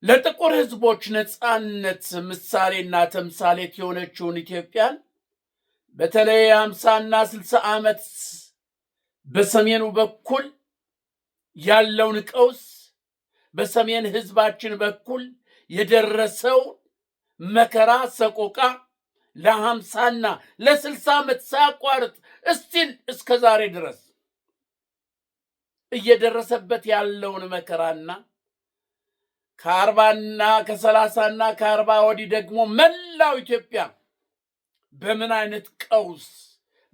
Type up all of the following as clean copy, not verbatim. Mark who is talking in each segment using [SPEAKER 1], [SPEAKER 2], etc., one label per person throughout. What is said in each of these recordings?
[SPEAKER 1] ለጥቁር ህዝቦች ነፃነት ምሳሌና ተምሳሌት የሆነችውን ኢትዮጵያን በተለይ 50 እና 60 ዓመት በሰሜኑ በኩል ያለውን ቀውስ በሰሜን ህዝባችን በኩል የደረሰው መከራ ሰቆቃ ለ50 እና ለ60 ዓመት ሳያቋርጥ እስከ ዛሬ ድረስ እየደረሰበት ያለውን መከራና ከ40 እና ከ30 እና ከ40 ወዲህ ደግሞ መላው ኢትዮጵያ በምን አይነት ቀውስ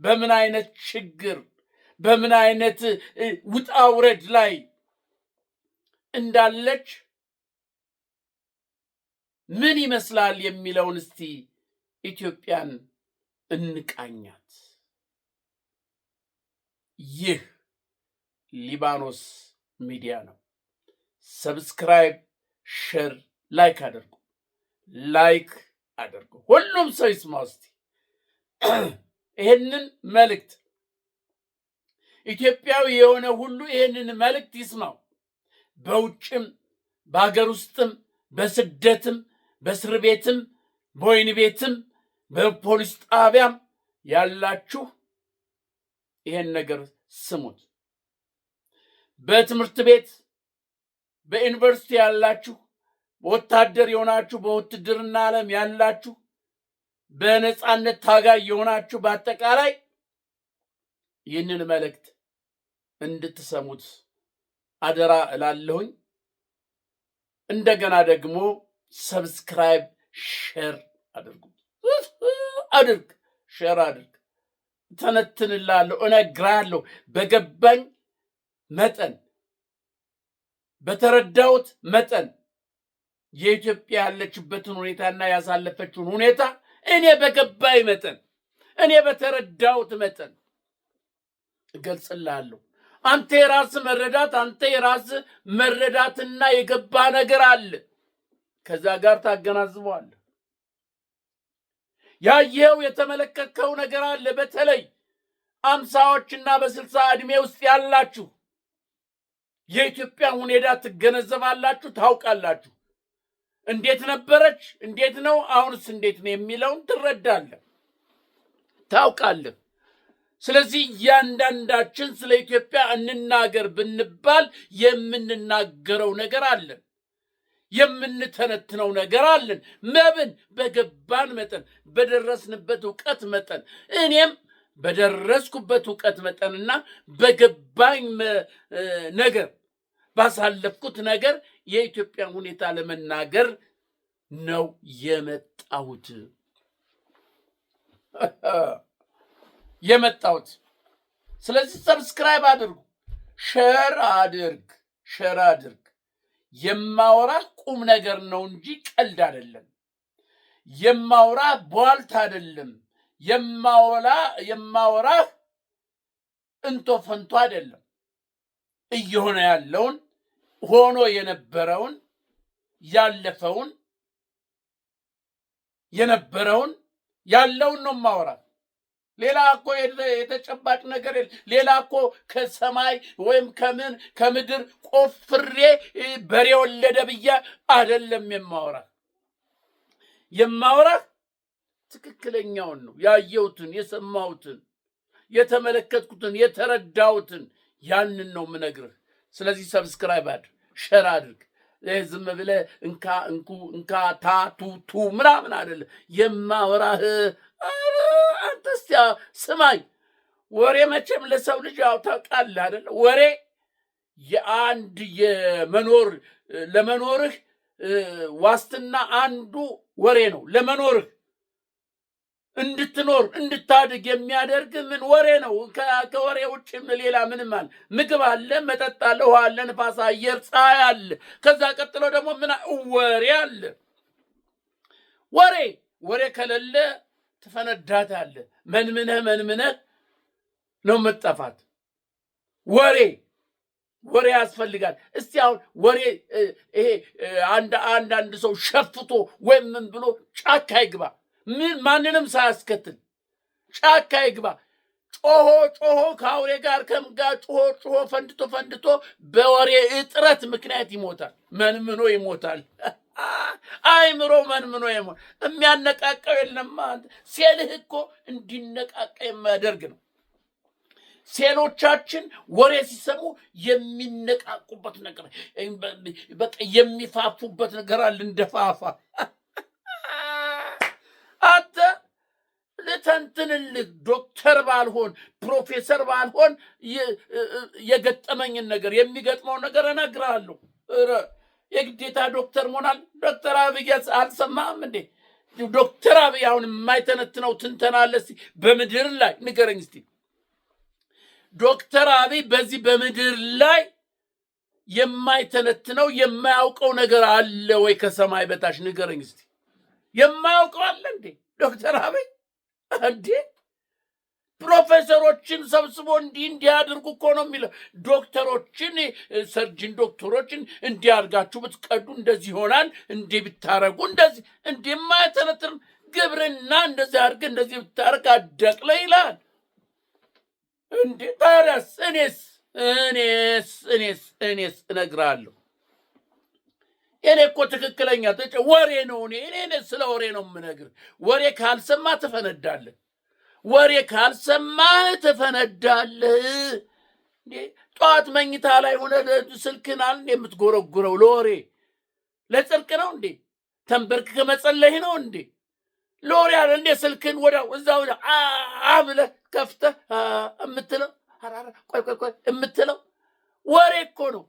[SPEAKER 1] በምን አይነት ችግር በምን አይነት ውጣ ውረድ ላይ እንዳለች ምን ይመስላል የሚለውን እስቲ ኢትዮጵያን እንቃኛት። ይህ ሊባኖስ ሚዲያ ነው። ሰብስክራይብ፣ ሼር፣ ላይክ አድርጉ። ሁሉም ሰው ይስማው እስቲ ይሄንን መልእክት። ኢትዮጵያዊ የሆነ ሁሉ ይሄንን መልእክት ይስማው። በውጭም በአገር ውስጥም በስደትም በእስር ቤትም በወህኒ ቤትም በፖሊስ ጣቢያም ያላችሁ ይሄን ነገር ስሙት። በትምህርት ቤት በዩኒቨርሲቲ ያላችሁ፣ ወታደር የሆናችሁ፣ በውትድርና ዓለም ያላችሁ፣ በነፃነት ታጋይ የሆናችሁ በአጠቃላይ ይህንን መልእክት እንድትሰሙት አደራ እላለሁኝ። እንደገና ደግሞ ሰብስክራይብ፣ ሼር ሼር አድርግ። ተነትንላለሁ፣ እነግራለሁ በገባኝ መጠን በተረዳሁት መጠን የኢትዮጵያ ያለችበትን ሁኔታና ያሳለፈችውን ሁኔታ እኔ በገባኝ መጠን እኔ በተረዳሁት መጠን እገልጽልሃለሁ። አንተ የራስህ መረዳትና የገባ ነገር አለ። ከዛ ጋር ታገናዝበዋለህ። ያየው የተመለከተው ነገር አለ። በተለይ 50ዎችና በ60 ዕድሜ ውስጥ ያላችሁ የኢትዮጵያ ሁኔታ ትገነዘባላችሁ፣ ታውቃላችሁ። እንዴት ነበረች፣ እንዴት ነው፣ አሁንስ እንዴት ነው የሚለውን ትረዳለህ፣ ታውቃለህ። ስለዚህ እያንዳንዳችን ስለ ኢትዮጵያ እንናገር ብንባል የምንናገረው ነገር አለን፣ የምንተነትነው ነገር አለን። መብን በገባን መጠን በደረስንበት ዕውቀት መጠን እኔም በደረስኩበት ዕውቀት መጠንና በገባኝ ነገር ባሳለፍኩት ነገር የኢትዮጵያ ሁኔታ ለመናገር ነው የመጣሁት። ስለዚህ ሰብስክራይብ አድርጉ፣ ሼር አድርግ። የማወራ ቁም ነገር ነው እንጂ ቀልድ አይደለም። የማወራ ቧልት አይደለም። የማወራ እንቶ ፈንቶ አይደለም። እየሆነ ያለውን ሆኖ የነበረውን ያለፈውን የነበረውን ያለውን ነው ማወራ። ሌላ እኮ የተጨባጭ ነገር ሌላ እኮ ከሰማይ ወይም ከምድር ቆፍሬ በሬ ወለደ ብዬ አይደለም የማወራ ትክክለኛውን ነው። ያየሁትን፣ የሰማሁትን፣ የተመለከትኩትን፣ የተረዳሁትን ያንን ነው የምነግርህ። ስለዚህ ሰብስክራይብ አድርግ፣ ሼር አድርግ። ዝም ብለህ እንካ ቱ ምናምን አይደለም የማወራህ። አንተ እስቲ ስማኝ፣ ወሬ መቼም ለሰው ልጅ ያው ታውቃለህ አይደል? ወሬ የአንድ ለመኖርህ ዋስትና አንዱ ወሬ ነው። ለመኖርህ እንድትኖር እንድታድግ የሚያደርግ ምን ወሬ ነው? ከወሬ ውጭ ሌላ ምንም አለ? ምግብ አለ፣ መጠጥ አለ፣ ውሃ አለ፣ ንፋስ፣ አየር፣ ፀሐይ አለ። ከዛ ቀጥሎ ደግሞ ምን ወሬ አለ? ወሬ ከሌለ ትፈነዳታለህ። መንምነህ ነው መጠፋት። ወሬ ያስፈልጋል። እስቲ አሁን ወሬ ይሄ አንዳንድ ሰው ሸፍቶ ወይም ምን ብሎ ጫካ ይግባ፣ ማንንም ሳያስከትል ጫካ ይግባ። ጮሆ ከአውሬ ጋር ከምጋር ጮሆ ፈንድቶ በወሬ እጥረት ምክንያት ይሞታል። መንምኖ ይሞታል። አይምሮ መንምኖ የሞን የሚያነቃቃው የለም። ሴልህ እኮ እንዲነቃቃ የሚያደርግ ነው። ሴሎቻችን ወሬ ሲሰሙ የሚነቃቁበት ነገር በቃ የሚፋፉበት ነገር አለ። እንደፋፋ አተ ልተንትንልህ ዶክተር ባልሆን ፕሮፌሰር ባልሆን የገጠመኝን ነገር የሚገጥመው ነገር እነግርሃለሁ። የግዴታ ዶክተር መሆናል። ዶክተር አብይ አልሰማህም እንዴ? ዶክተር አብይ አሁን የማይተነትነው ትንተና አለ። እስቲ በምድር ላይ ንገረኝ እስቲ። ዶክተር አብይ በዚህ በምድር ላይ የማይተነትነው የማያውቀው ነገር አለ ወይ? ከሰማይ በታች ንገረኝ እስቲ። የማያውቀው አለ እንዴ ዶክተር አብይ? እንዴ ፕሮፌሰሮችን ሰብስቦ እንዲያድርጉ እኮ ነው የሚለው። ዶክተሮችን ሰርጅን ዶክተሮችን እንዲያርጋችሁ ብትቀዱ እንደዚህ ይሆናል፣ እንዲህ ብታረጉ እንደዚህ እንደማይተነትን ግብርና እንደዚህ አድርግ እንደዚህ ብታረግ አደቅለ ይላል። እንዴ ታዲያስ እኔስ እነግርሃለሁ። እኔ እኮ ትክክለኛ ወሬ ነው። እኔ ስለ ወሬ ነው የምነግርህ። ወሬ ካልሰማ ትፈነዳለህ። ወሬ ካልሰማ ትፈነዳለህ። ጠዋት መኝታ ላይ ሆነ ስልክህን አለ የምትጎረጉረው ለወሬ ለጽድቅ ነው እንዴ? ተንበርክከህ መጸለይ ነው እንዴ? ለወሬ አለ እንዴ? ስልክህን ወዲያው እዛው ብለህ ከፍተህ የምትለው ቆይ የምትለው ወሬ እኮ ነው።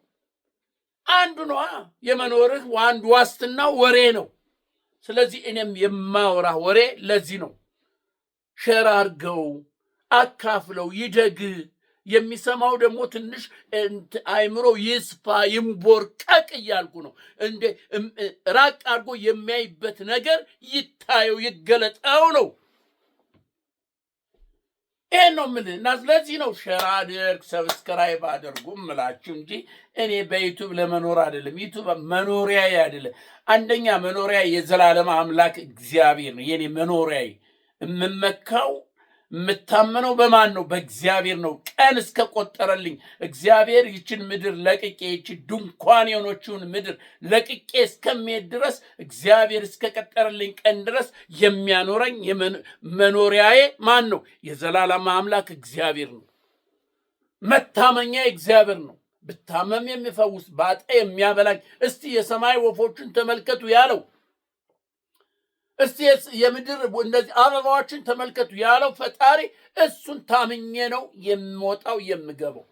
[SPEAKER 1] አንዱ ነው የመኖርህ አንዱ ዋስትናው ወሬ ነው። ስለዚህ እኔም የማወራ ወሬ ለዚህ ነው። ሼር አድርገው፣ አካፍለው፣ ይደግ። የሚሰማው ደግሞ ትንሽ አይምሮ ይስፋ ይንቦርቀቅ እያልኩ ነው። እንደ ራቅ አድርጎ የሚያይበት ነገር ይታየው ይገለጠው ነው። ይሄን ነው የምልህ እና ስለዚህ ነው ሼር አድርግ ሰብስክራይብ አድርጉ እምላችሁ እንጂ እኔ በዩቱብ ለመኖር አይደለም። ዩቱብ መኖሪያዬ አይደለም። አንደኛ መኖሪያ የዘላለም አምላክ እግዚአብሔር ነው። የኔ መኖሪያዬ የምመካው የምታመነው በማን ነው? በእግዚአብሔር ነው። ቀን እስከ ቆጠረልኝ እግዚአብሔር ይችን ምድር ለቅቄ ይችን ድንኳን የሆነችውን ምድር ለቅቄ እስከሚሄድ ድረስ እግዚአብሔር እስከ ቀጠረልኝ ቀን ድረስ የሚያኖረኝ መኖሪያዬ ማን ነው? የዘላለም አምላክ እግዚአብሔር ነው። መታመኛ እግዚአብሔር ነው። ብታመም የሚፈውስ ባጣ የሚያበላኝ። እስቲ የሰማይ ወፎችን ተመልከቱ ያለው እስቲ የምድር እንደዚህ አበባዎችን ተመልከቱ ያለው ፈጣሪ እሱን ታምኜ ነው የምወጣው የምገባው።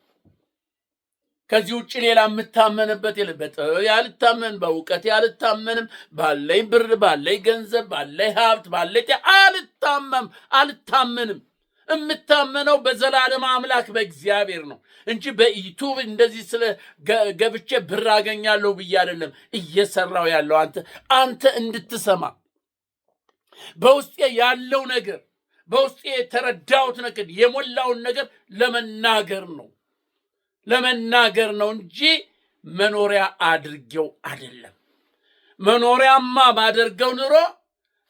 [SPEAKER 1] ከዚህ ውጭ ሌላ የምታመንበት የለም። በጥበብ ያልታመን በእውቀት ያልታመንም ባለኝ ብር ባለኝ ገንዘብ ባለኝ ሀብት ባለኝ አልታመንም። የምታመነው በዘላለም አምላክ በእግዚአብሔር ነው እንጂ በዩቱብ እንደዚህ ስለ ገብቼ ብር አገኛለሁ ብዬ አይደለም እየሰራው ያለው። አንተ እንድትሰማ በውስጤ ያለው ነገር በውስጤ የተረዳሁት ነገር የሞላውን ነገር ለመናገር ነው እንጂ መኖሪያ አድርጌው አይደለም። መኖሪያማ ባደርገው ኑሮ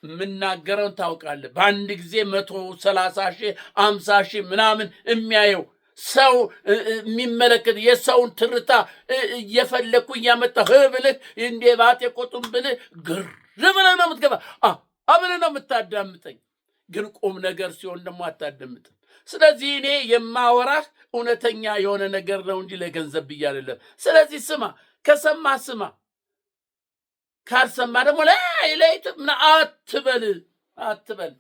[SPEAKER 1] የምናገረውን ታውቃለህ። በአንድ ጊዜ 130,000 50,000 ምናምን የሚያየው ሰው የሚመለከት የሰውን ትርታ እየፈለግኩ እያመጣሁ ብልህ እንዴ ባጤ ቆጡም ብልህ ግር ብለህ ነው የምትገባ አብለህ ነው የምታዳምጠኝ። ግን ቁም ነገር ሲሆን ደግሞ አታዳምጥም። ስለዚህ እኔ የማወራህ እውነተኛ የሆነ ነገር ነው እንጂ ለገንዘብ ብዬ አይደለም። ስለዚህ ስማ፣ ከሰማ ስማ፣ ካልሰማ ደግሞ ለይት ምን አትበል።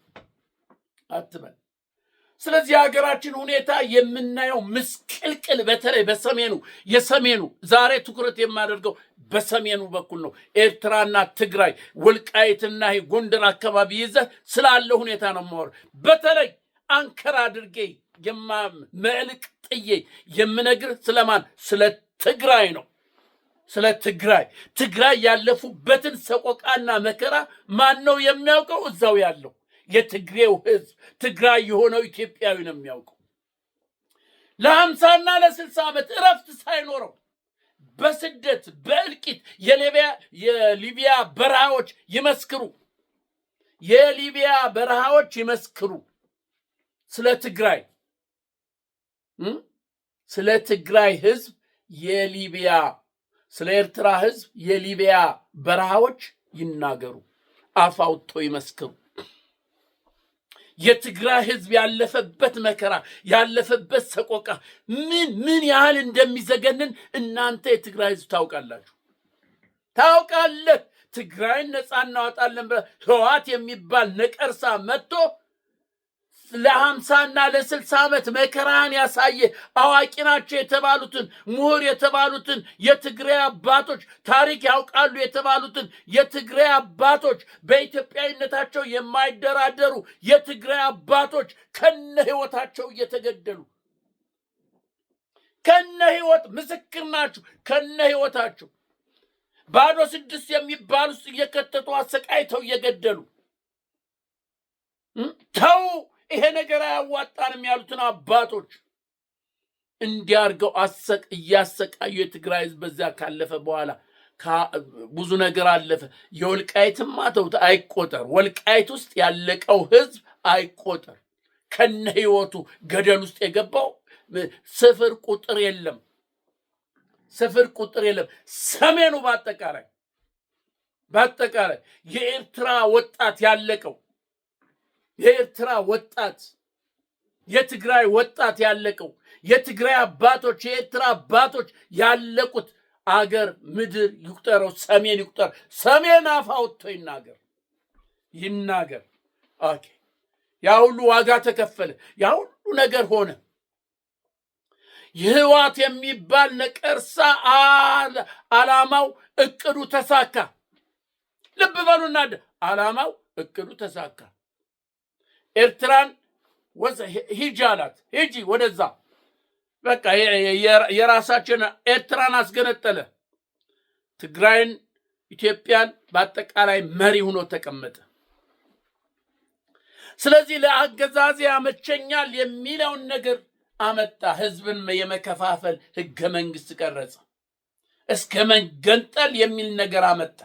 [SPEAKER 1] ስለዚህ ሀገራችን ሁኔታ የምናየው ምስቅልቅል፣ በተለይ የሰሜኑ ዛሬ ትኩረት የማደርገው በሰሜኑ በኩል ነው። ኤርትራና ትግራይ ወልቃይትና ጎንደር አካባቢ ይዘህ ስላለው ሁኔታ ነው የማወራው። በተለይ አንከር አድርጌ መልቅ ጥዬ የምነግርህ ስለማን? ስለ ትግራይ ነው። ስለ ትግራይ ያለፉበትን ሰቆቃና መከራ ማን ነው የሚያውቀው? እዛው ያለው የትግሬው ህዝብ ትግራይ የሆነው ኢትዮጵያዊ ነው የሚያውቀው። ለ50 እና ለ60 ዓመት እረፍት ሳይኖረው በስደት በእልቂት የሊቢያ በረሃዎች ይመስክሩ ስለ ትግራይ ህዝብ ስለ ኤርትራ ህዝብ የሊቢያ በረሃዎች ይናገሩ፣ አፍ አውጥተው ይመስክሩ። የትግራይ ህዝብ ያለፈበት መከራ ያለፈበት ሰቆቃ ምን ያህል እንደሚዘገንን እናንተ የትግራይ ህዝብ ታውቃለህ። ትግራይን ነፃ እናወጣለን ብለህ ህወሓት የሚባል ነቀርሳ መጥቶ ለ50 እና ለ60 ዓመት መከራን ያሳየ አዋቂ ናቸው የተባሉትን ምሁር የተባሉትን የትግራይ አባቶች ታሪክ ያውቃሉ የተባሉትን የትግራይ አባቶች በኢትዮጵያዊነታቸው የማይደራደሩ የትግራይ አባቶች ከነ ህይወታቸው እየተገደሉ ከነ ህይወት ምስክር ናቸው። ከነ ህይወታቸው ባዶ 6 የሚባሉ ውስጥ እየከተቱ አሰቃይተው እየገደሉ ተው ይሄ ነገር አያዋጣንም ያሉትን አባቶች እንዲያርገው እያሰቃዩ የትግራይ ህዝብ በዚያ ካለፈ በኋላ ብዙ ነገር አለፈ። የወልቃይትም ማተውት አይቆጠር፣ ወልቃይት ውስጥ ያለቀው ህዝብ አይቆጠር። ከነ ህይወቱ ገደል ውስጥ የገባው ስፍር ቁጥር የለም። ሰሜኑ በአጠቃላይ የኤርትራ ወጣት ያለቀው የትግራይ ወጣት ያለቀው የትግራይ አባቶች የኤርትራ አባቶች ያለቁት አገር ምድር ይቁጠረው፣ ሰሜን ይቁጠር። ሰሜን አፍ አውጥቶ ይናገር። ኦኬ፣ ያ ሁሉ ዋጋ ተከፈለ፣ ያ ሁሉ ነገር ሆነ። የህወሓት የሚባል ነቀርሳ ዓላማው እቅዱ ተሳካ። ልብ በሉና ዓላማው እቅዱ ተሳካ። ኤርትራን ሂጂ አላት። ሂጂ ወደዛ፣ በቃ የራሳችን ኤርትራን አስገነጠለ። ትግራይን ኢትዮጵያን በአጠቃላይ መሪ ሆኖ ተቀመጠ። ስለዚህ ለአገዛዝ ያመቸኛል የሚለውን ነገር አመጣ። ህዝብን የመከፋፈል ህገ መንግስት ቀረጸ። እስከ መገንጠል የሚል ነገር አመጣ።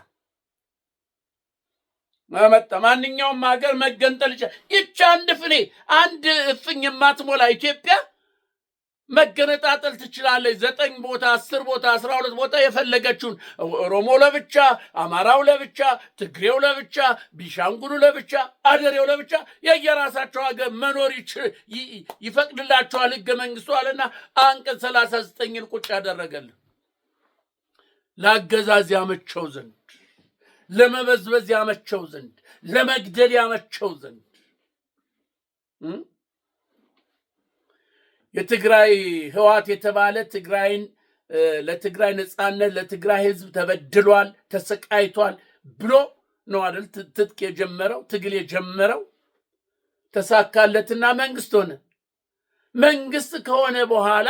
[SPEAKER 1] ማንኛውም ሀገር መገንጠል ይችላል። ይህች አንድ እፍኝ የማትሞላ ኢትዮጵያ መገነጣጠል ትችላለች። 9 ቦታ 10 ቦታ 12 ቦታ የፈለገችውን ኦሮሞ ለብቻ፣ አማራው ለብቻ፣ ትግሬው ለብቻ፣ ቢሻንጉሉ ለብቻ፣ አደሬው ለብቻ የየራሳቸው ሀገር መኖር ይፈቅድላቸዋል ህገ መንግስቱ አለና አንቀጽ 39ን ቁጭ ያደረገልን ለአገዛዝ ያመቸው ዘንድ፣ ለመበዝበዝ ያመቸው ዘንድ፣ ለመግደል ያመቸው ዘንድ የትግራይ ህወሓት የተባለ ትግራይን ለትግራይ ነፃነት ለትግራይ ህዝብ ተበድሏል፣ ተሰቃይቷል ብሎ ነው አይደል ትጥቅ የጀመረው ትግል የጀመረው። ተሳካለትና መንግስት ሆነ። መንግስት ከሆነ በኋላ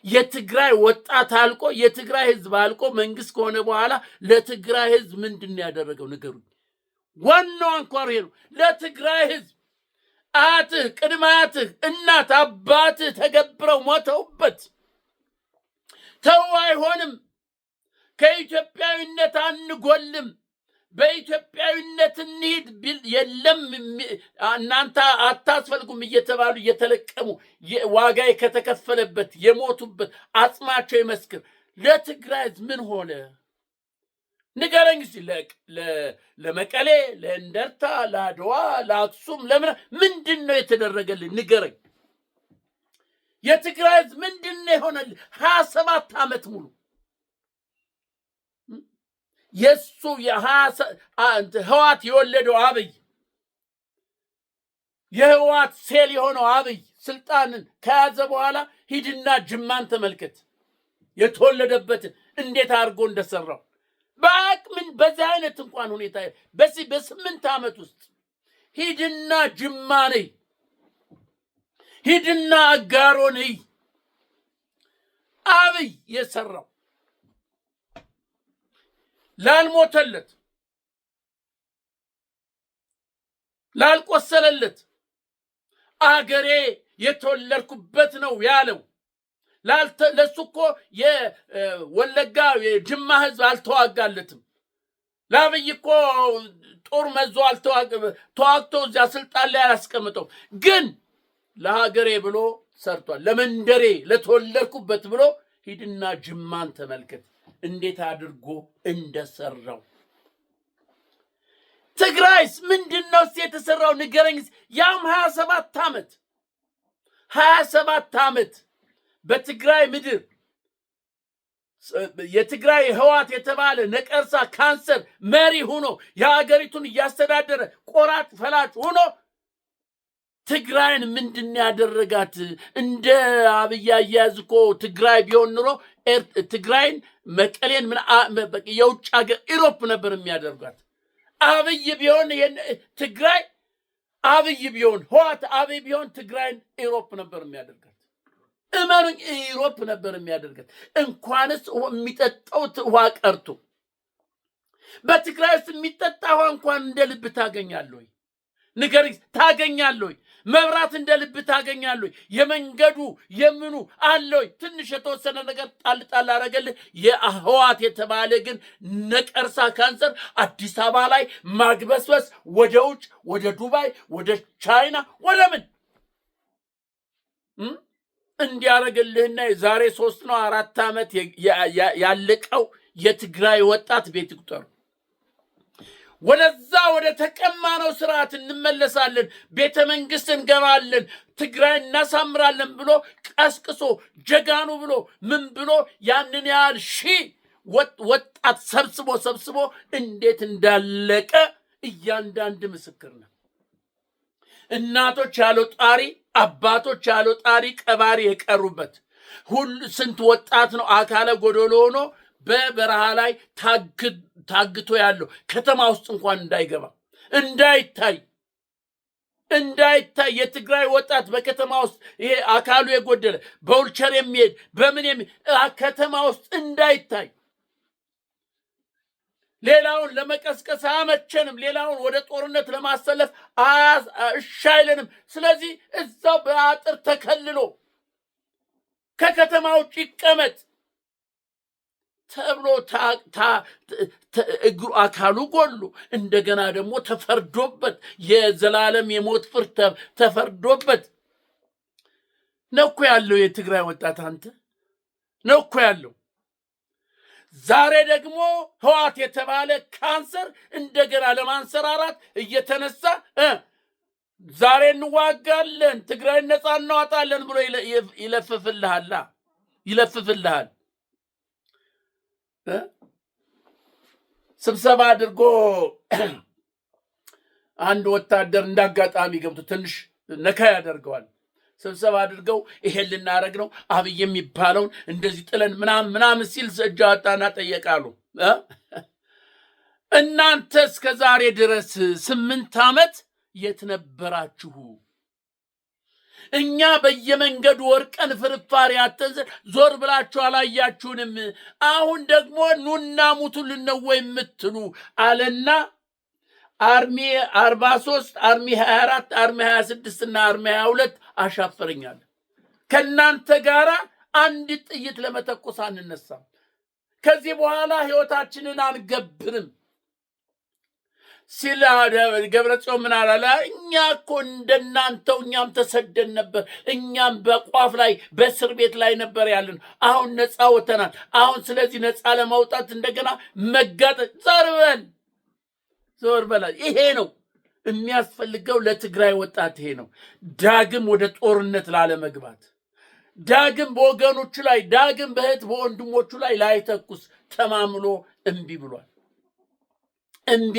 [SPEAKER 1] የትግራይ ወጣት አልቆ የትግራይ ህዝብ አልቆ መንግስት ከሆነ በኋላ ለትግራይ ህዝብ ምንድን ያደረገው ንገሩኝ። ዋናው አንኳር ይሄ ነው። ለትግራይ ህዝብ አያትህ ቅድመ አያትህ እናት አባትህ ተገብረው ሞተውበት ተው አይሆንም፣ ከኢትዮጵያዊነት አንጎልም፣ በኢትዮጵያዊነት እንሂድ ቢል የለም እናንተ አታስፈልጉም እየተባሉ እየተለቀሙ ዋጋ ከተከፈለበት የሞቱበት አጽማቸው ይመስክር። ለትግራይ ምን ሆነ ንገረኝ እስቲ። ለመቀሌ፣ ለእንደርታ፣ ለአድዋ፣ ለአክሱም ምንድን ነው የተደረገልህ ንገረኝ። የትግራይ ህዝብ ምንድን ነው የሆነልህ? 27 ዓመት ሙሉ የሱ ህወሓት የወለደው አብይ የህወሓት ሴል የሆነው አብይ ስልጣንን ከያዘ በኋላ ሂድና ጅማን ተመልከት፣ የተወለደበትን እንዴት አድርጎ እንደሰራው በአቅምን በዛ አይነት እንኳን ሁኔታ በዚህ በ8 ዓመት ውስጥ ሂድና ጅማ ነይ፣ ሂድና አጋሮ ነይ። አብይ የሰራው ላልሞተለት ላልቆሰለለት አገሬ የተወለድኩበት ነው ያለው ለሱ እኮ የወለጋ የጅማ ህዝብ አልተዋጋለትም። ለአብይ እኮ ጦር መዞ ተዋግቶ እዚያ ስልጣን ላይ አላስቀምጠው፣ ግን ለሀገሬ ብሎ ሰርቷል። ለመንደሬ ለተወለድኩበት ብሎ ሂድና ጅማን ተመልከት እንዴት አድርጎ እንደሰራው። ትግራይስ ምንድነው የተሰራው ንገረኝ። ያም 27 ዓመት በትግራይ ምድር የትግራይ ህዋት የተባለ ነቀርሳ ካንሰር መሪ ሆኖ የሀገሪቱን እያስተዳደረ ቆራጥ ፈላጭ ሆኖ ትግራይን ምንድን ያደረጋት? እንደ አብይ አያያዝ እኮ ትግራይ ቢሆን ኑሮ ትግራይን መቀሌን የውጭ ሀገር ኢሮፕ ነበር የሚያደርጋት። አብይ ቢሆን ትግራይ አብይ ቢሆን ህዋት አብይ ቢሆን ትግራይን ኢሮፕ ነበር የሚያደርጋት። እመኑኝ ኢሮፕ ነበር የሚያደርጋት። እንኳንስ የሚጠጣው ውሃ ቀርቶ በትግራይ ውስጥ የሚጠጣ ውሃ እንኳን እንደ ልብ ታገኛለህ ወይ? ንገረኝ። ታገኛለህ ወይ? መብራት እንደ ልብ ታገኛለህ ወይ? የመንገዱ የምኑ አለ ወይ? ትንሽ የተወሰነ ነገር ጣል አረገልህ። የህዋት የተባለ ግን ነቀርሳ ካንሰር አዲስ አበባ ላይ ማግበስበስ፣ ወደ ውጭ ወደ ዱባይ ወደ ቻይና ወደ ምን እንዲያረግልህና የዛሬ 3 ነው 4 ዓመት ያለቀው የትግራይ ወጣት ቤት ይቁጠሩ። ወደዛ ወደ ተቀማነው ስርዓት እንመለሳለን፣ ቤተ መንግስት እንገባለን፣ ትግራይ እናሳምራለን ብሎ ቀስቅሶ ጀጋኑ ብሎ ምን ብሎ ያንን ያህል ሺህ ወጣት ሰብስቦ እንዴት እንዳለቀ እያንዳንድ ምስክር ነው። እናቶች ያለው ጣሪ፣ አባቶች ያለው ጣሪ ቀባሪ የቀሩበት ሁሉ ስንት ወጣት ነው አካለ ጎዶሎ ሆኖ በበረሃ ላይ ታግቶ ያለው ከተማ ውስጥ እንኳን እንዳይገባ እንዳይታይ የትግራይ ወጣት በከተማ ውስጥ ይሄ አካሉ የጎደለ በውልቸር የሚሄድ በምን ከተማ ውስጥ እንዳይታይ ሌላውን ለመቀስቀስ አመቸንም፣ ሌላውን ወደ ጦርነት ለማሰለፍ እሻይለንም። ስለዚህ እዛው በአጥር ተከልሎ ከከተማ ውጭ ይቀመጥ ተብሎ እግሩ አካሉ ጎሉ እንደገና ደግሞ ተፈርዶበት የዘላለም የሞት ፍርድ ተፈርዶበት ነው እኮ ያለው የትግራይ ወጣት። አንተ ነው እኮ ያለው። ዛሬ ደግሞ ህዋት የተባለ ካንሰር እንደገና ለማንሰራራት እየተነሳ ዛሬ እንዋጋለን ትግራይ ነፃ እናወጣለን ብሎ ይለፍፍልሃል። ስብሰባ አድርጎ አንድ ወታደር እንዳጋጣሚ ገብቶ ትንሽ ነካ ያደርገዋል። ስብሰባ አድርገው ይሄን ልናረግ ነው አብይ የሚባለውን እንደዚህ ጥለን ምናምን ሲል እጅ አወጣና ጠየቃሉ። እናንተ እስከ ዛሬ ድረስ 8 ዓመት የት ነበራችሁ? እኛ በየመንገዱ ወርቀን ፍርፋሪ አተንዘ ዞር ብላችሁ አላያችሁንም? አሁን ደግሞ ኑና ሙቱልን ነው የምትሉ አለና አርሚ 43 አርሚ 24 አርሚ 26 እና አርሚ 22 አሻፈረኛል። ከናንተ ጋራ አንድ ጥይት ለመተኮስ አንነሳም። ከዚህ በኋላ ህይወታችንን አንገብርም ሲል ገብረጽዮን ምን አላለ? እኛ እኮ እንደናንተው እኛም ተሰደን ነበር። እኛም በቋፍ ላይ በእስር ቤት ላይ ነበር ያለን። አሁን ነፃ ወተናል። አሁን ስለዚህ ነፃ ለማውጣት እንደገና መጋጠጥ ዞር በላ። ይሄ ነው የሚያስፈልገው ለትግራይ ወጣት። ይሄ ነው ዳግም ወደ ጦርነት ላለመግባት፣ ዳግም በወገኖቹ ላይ፣ ዳግም በእህት በወንድሞቹ ላይ ላይተኩስ ተማምሎ እምቢ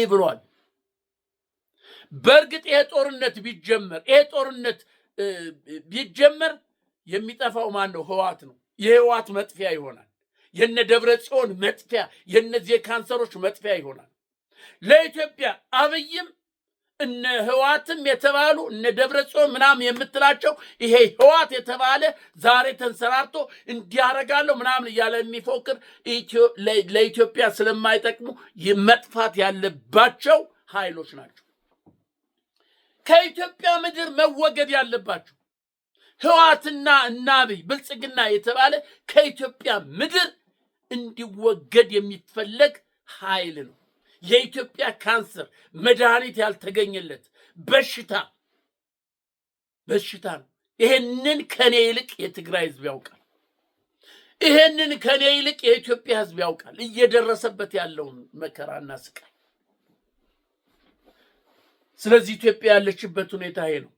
[SPEAKER 1] ብሏል። በእርግጥ ይሄ ጦርነት ቢጀመር የሚጠፋው ማን ነው? ህዋት ነው። የህዋት መጥፊያ ይሆናል። የነ ደብረጽዮን መጥፊያ፣ የነዚህ የካንሰሮች መጥፊያ ይሆናል። ለኢትዮጵያ አብይም እነ ህዋትም የተባሉ እነ ደብረጽዮን ምናምን የምትላቸው ይሄ ህዋት የተባለ ዛሬ ተንሰራርቶ እንዲያረጋለው ምናምን እያለ የሚፎክር ለኢትዮጵያ ስለማይጠቅሙ መጥፋት ያለባቸው ኃይሎች ናቸው። ከኢትዮጵያ ምድር መወገድ ያለባቸው ህዋትና እና አብይ ብልጽግና የተባለ ከኢትዮጵያ ምድር እንዲወገድ የሚፈለግ ኃይል ነው። የኢትዮጵያ ካንሰር መድኃኒት ያልተገኘለት በሽታ ነው። ይሄንን ከኔ ይልቅ የትግራይ ህዝብ ያውቃል። ይሄንን ከኔ ይልቅ የኢትዮጵያ ህዝብ ያውቃል፣ እየደረሰበት ያለውን መከራና ስቃይ። ስለዚህ ኢትዮጵያ ያለችበት ሁኔታ ይሄ ነው።